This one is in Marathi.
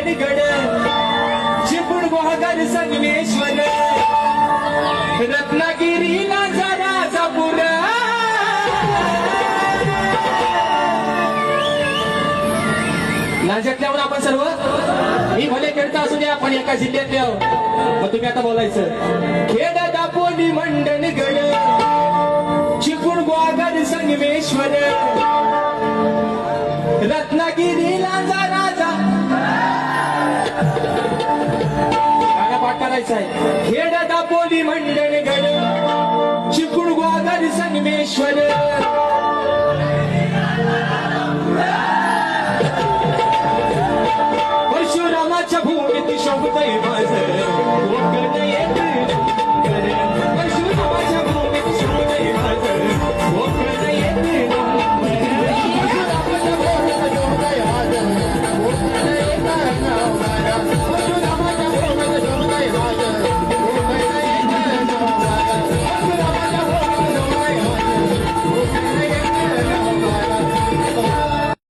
मंडणगड चिपळूण गुहागर संगमेश्वर रत्नागिरी लांजा राजापूर लांजातल्यावर आपण सर्व मी भले खेळता असू द्या आपण एका जिल्ह्यातले आहोत. मग तुम्ही आता बोलायचं खेड दापोली मंडणगड चिपळूण गुहागर संगमेश्वर रत्नागिरी लांजा राजा गाणं पाठ करायचं आहे. खेड दापोली मंडणगड चिपळूण गुहागर संगमेश्वर परशुरामाच्या भूमीत शोभतय